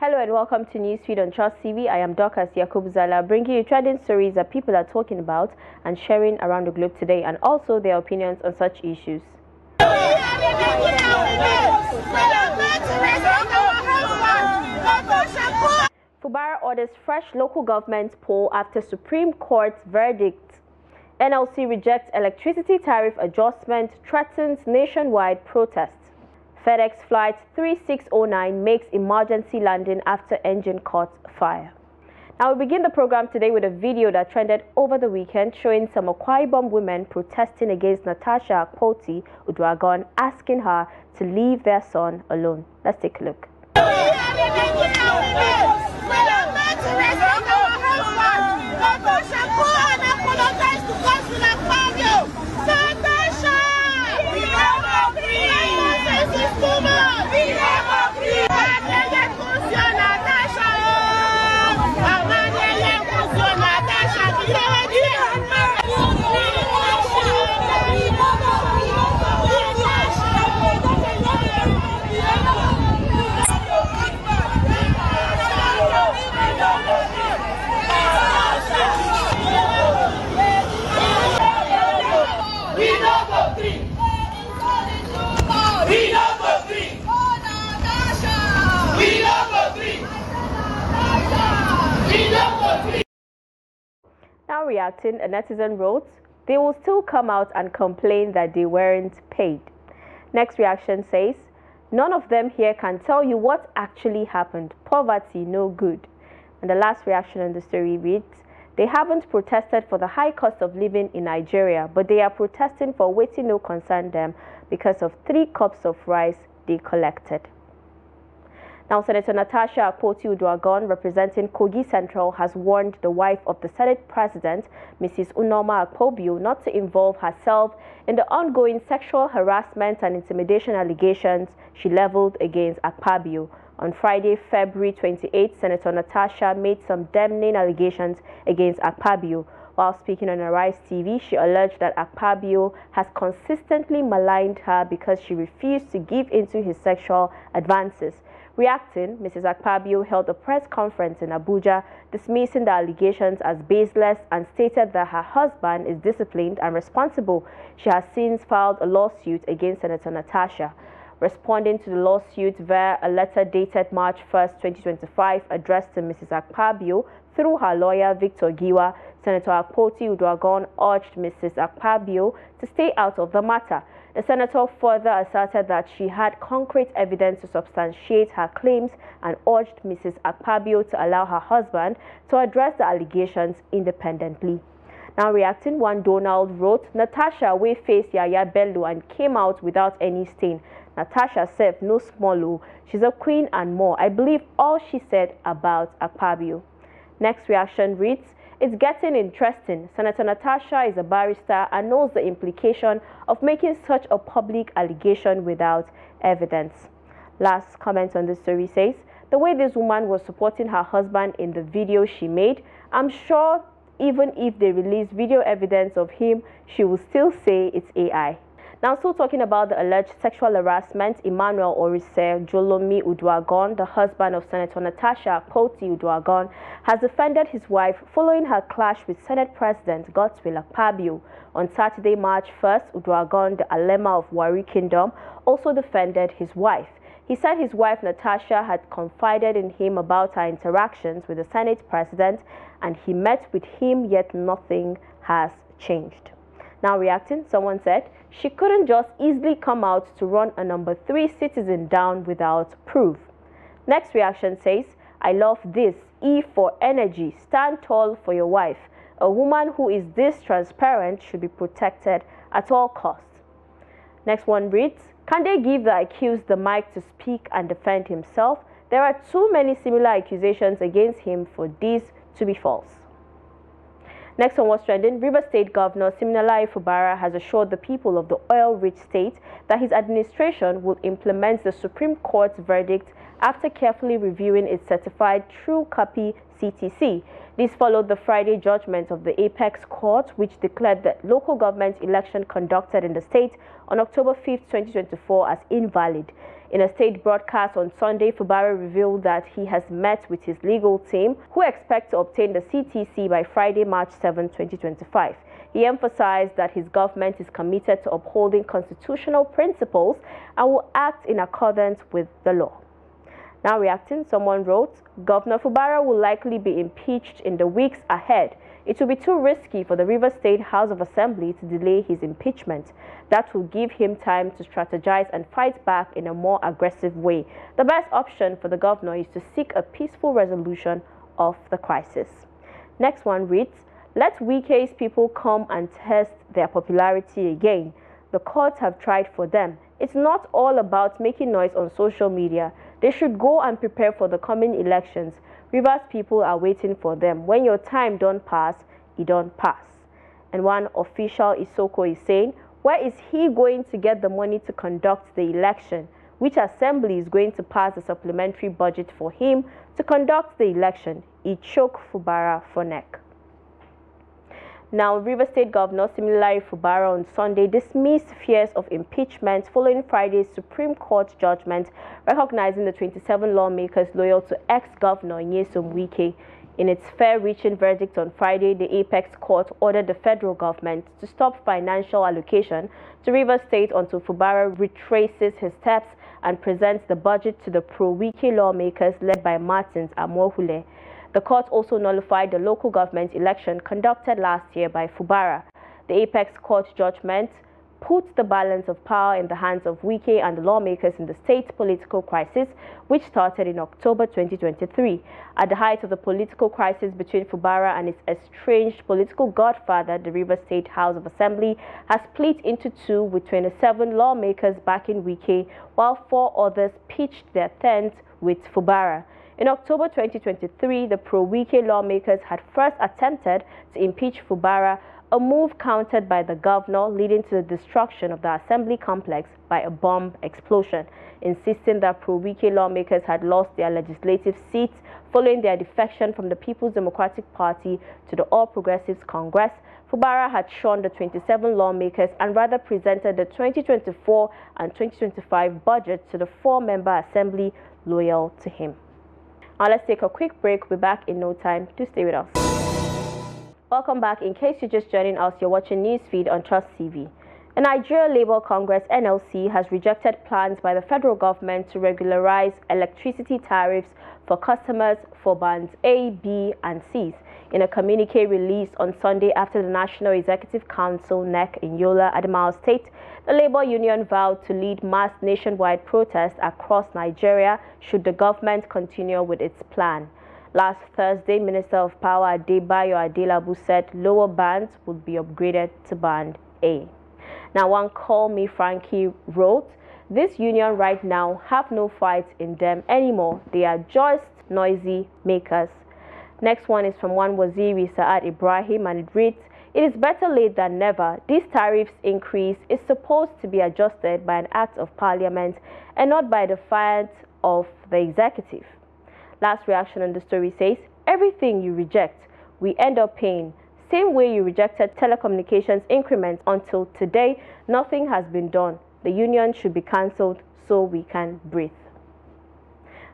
Hello and welcome to Newsfeed on Trust TV. I am Dorcas Yakubu Zala, bringing you trending stories that people are talking about and sharing around the globe today, and also their opinions on such issues. Fubara orders fresh local government poll after Supreme Court's verdict. NLC rejects electricity tariff adjustment, threatens nationwide protests. FedEx Flight 3609 makes emergency landing after engine caught fire. Now we begin the program today with a video that trended over the weekend showing some Akwa Ibom women protesting against Natasha Akpoti-Uduaghan, asking her to leave their son alone. Let's take a look. Now reacting, a netizen wrote, "They will still come out and complain that they weren't paid." Next reaction says, "None of them here can tell you what actually happened. Poverty no good." And the last reaction on the story reads, "They haven't protested for the high cost of living in Nigeria, but they are protesting for waiting no concern them because of 3 cups of rice they collected." Now, Senator Natasha Akpoti-Uduaghan, representing Kogi Central, has warned the wife of the Senate President, Mrs. Unoma Akpobio, not to involve herself in the ongoing sexual harassment and intimidation allegations she leveled against Akpabio. On Friday, February 28, Senator Natasha made some damning allegations against Akpabio. While speaking on Arise TV, she alleged that Akpabio has consistently maligned her because she refused to give in to his sexual advances. Reacting, Mrs. Akpabio held a press conference in Abuja, dismissing the allegations as baseless and stated that her husband is disciplined and responsible. She has since filed a lawsuit against Senator Natasha. Responding to the lawsuit via a letter dated March 1, 2025, addressed to Mrs. Akpabio through her lawyer Victor Giwa, Senator Akpoti-Uduaghan urged Mrs. Akpabio to stay out of the matter. The senator further asserted that she had concrete evidence to substantiate her claims and urged Mrs. Akpabio to allow her husband to address the allegations independently. Now reacting, one Donald wrote, "Natasha we faced Yaya Bello and came out without any stain. Natasha said no small, she's a queen and more. I believe all she said about Akpabio." Next reaction reads, "It's getting interesting. Senator Natasha is a barrister and knows the implication of making such a public allegation without evidence." Last comment on this story says, "The way this woman was supporting her husband in the video she made, I'm sure even if they release video evidence of him, she will still say it's AI." Now, still talking about the alleged sexual harassment, Emmanuel Orise Jolomi Uduaghan, the husband of Senator Natasha Akpoti-Uduaghan, has defended his wife following her clash with Senate President Godswill Akpabio. On Saturday, March 1st, Uduaghan, the Alema of Wari Kingdom, also defended his wife. He said his wife Natasha had confided in him about her interactions with the Senate President, and he met with him, yet nothing has changed. Now reacting, someone said, "She couldn't just easily come out to run a number 3 citizen down without proof." Next reaction says, "I love this. E for energy. Stand tall for your wife. A woman who is this transparent should be protected at all costs." Next one reads, "Can they give the accused the mic to speak and defend himself? There are too many similar accusations against him for these to be false." Next on what's trending, River State Governor Siminalayi Fubara has assured the people of the oil-rich state that his administration will implement the Supreme Court's verdict after carefully reviewing its certified true copy CTC. This followed the Friday judgment of the Apex Court, which declared the local government election conducted in the state on October 5, 2024 as invalid. In a state broadcast on Sunday, Fubara revealed that he has met with his legal team, who expect to obtain the CTC by Friday, March 7, 2025. He emphasized that his government is committed to upholding constitutional principles and will act in accordance with the law. Now reacting, someone wrote, Governor Fubara will likely be impeached in the weeks ahead. It will be too risky for the Rivers State House of Assembly to delay his impeachment. That will give him time to strategize and fight back in a more aggressive way. The best option for the governor is to seek a peaceful resolution of the crisis. Next one reads, let Wike's people come and test their popularity again. The courts have tried for them. It's not all about making noise on social media. They should go and prepare for the coming elections. Rivers people are waiting for them. When your time don't pass, it don't pass. And one official Isoko is saying, where is he going to get the money to conduct the election? Which assembly is going to pass the supplementary budget for him to conduct the election? It choked Fubara for neck. Now, Rivers State Governor Similarly Fubara on Sunday dismissed fears of impeachment following Friday's Supreme Court judgment recognizing the 27 lawmakers loyal to ex-governor Nyesom Wike. In its fair-reaching verdict on Friday, the Apex Court ordered the federal government to stop financial allocation to Rivers State until Fubara retraces his steps and presents the budget to the pro-Wike lawmakers led by Martins Amohule. The court also nullified the local government election conducted last year by Fubara. The Apex Court judgment put the balance of power in the hands of Wike and the lawmakers in the state political crisis, which started in October 2023. At the height of the political crisis between Fubara and its estranged political godfather, the Rivers State House of Assembly has split into two, with 27 lawmakers backing Wike, while 4 others pitched their tents with Fubara. In October 2023, the pro-Wike lawmakers had first attempted to impeach Fubara, a move countered by the governor, leading to the destruction of the assembly complex by a bomb explosion. Insisting that pro-Wike lawmakers had lost their legislative seats following their defection from the People's Democratic Party to the All Progressives Congress, Fubara had shunned the 27 lawmakers and rather presented the 2024 and 2025 budget to the 4-member assembly loyal to him. Now let's take a quick break. We'll be back in no time. Do stay with us. Welcome back. In case you're just joining us, you're watching Newsfeed on Trust TV. The Nigeria Labour Congress (NLC) has rejected plans by the federal government to regularize electricity tariffs for customers for bands A, B, and Cs. In a communique released on Sunday after the National Executive Council (NEC) in Yola, Adamawa State, the Labour Union vowed to lead mass nationwide protests across Nigeria should the government continue with its plan. Last Thursday, Minister of Power Adebayo Adelabu said lower bands would be upgraded to band A. Now, one Call Me Frankie wrote, this union right now have no fight in them anymore. They are just noisy makers. Next one is from one Waziri Saad Ibrahim, and it reads, it is better late than never. This tariffs increase is supposed to be adjusted by an act of parliament and not by the fiat of the executive. Last reaction on the story says, everything you reject, we end up paying. Same way you rejected telecommunications increments until today, nothing has been done. The union should be cancelled so we can breathe.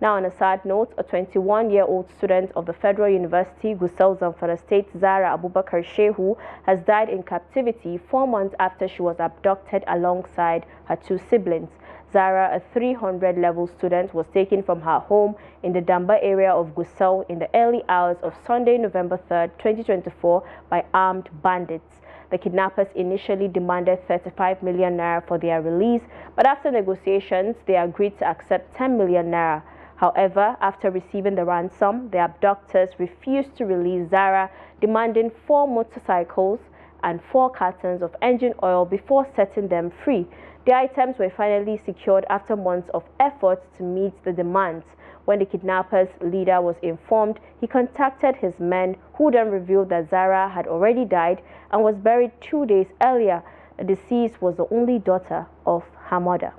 Now, on a sad note, a 21-year-old student of the Federal University, Gusau, Zamfara State, Zara Abubakar Shehu, has died in captivity 4 months after she was abducted alongside her 2 siblings. Zara, a 300-level student, was taken from her home in the Damba area of Gusau in the early hours of Sunday, November 3, 2024, by armed bandits. The kidnappers initially demanded 35 million naira for their release, but after negotiations, they agreed to accept 10 million naira. However, after receiving the ransom, the abductors refused to release Zara, demanding 4 motorcycles and 4 cartons of engine oil before setting them free. The items were finally secured after months of efforts to meet the demands. When the kidnappers' leader was informed, he contacted his men, who then revealed that Zara had already died and was buried 2 days earlier. The deceased was the only daughter of her mother.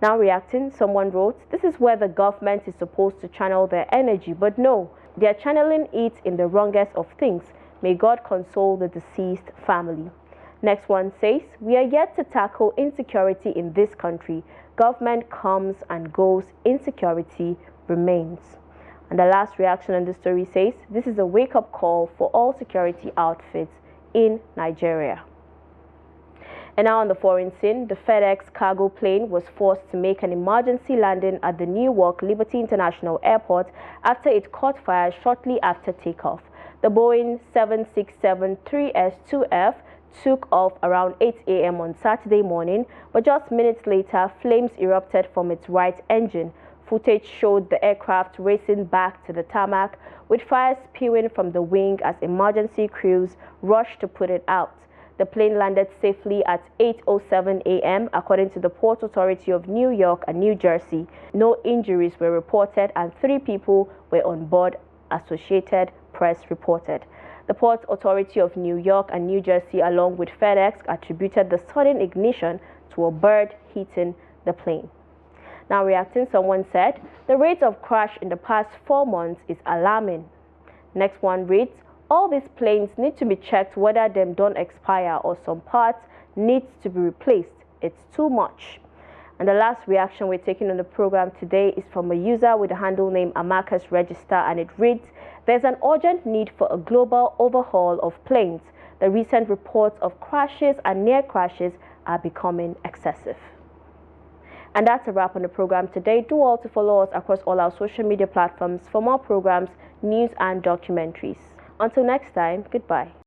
Now reacting, someone wrote, this is where the government is supposed to channel their energy, but no, they are channeling it in the wrongest of things. May God console the deceased family. Next one says, we are yet to tackle insecurity in this country. Government comes and goes, insecurity remains. And the last reaction on the story says, this is a wake-up call for all security outfits in Nigeria. And now on the foreign scene, the FedEx cargo plane was forced to make an emergency landing at the Newark Liberty International Airport after it caught fire shortly after takeoff. The Boeing 767-3S2F took off around 8 a.m. on Saturday morning, but just minutes later, flames erupted from its right engine. Footage showed the aircraft racing back to the tarmac, with fire spewing from the wing as emergency crews rushed to put it out. The plane landed safely at 8:07 a.m. according to the Port Authority of New York and New Jersey. No injuries were reported and 3 people were on board, Associated Press reported. The Port Authority of New York and New Jersey, along with FedEx, attributed the sudden ignition to a bird hitting the plane. Now reacting, someone said, the rate of crash in the past 4 months is alarming. Next one reads, all these planes need to be checked whether them don't expire or some parts needs to be replaced. It's too much. And the last reaction we're taking on the program today is from a user with the handle name Amakas Register, and it reads, there's an urgent need for a global overhaul of planes. The recent reports of crashes and near crashes are becoming excessive. And that's a wrap on the program today. Do all to follow us across all our social media platforms for more programs, news and documentaries. Until next time, goodbye.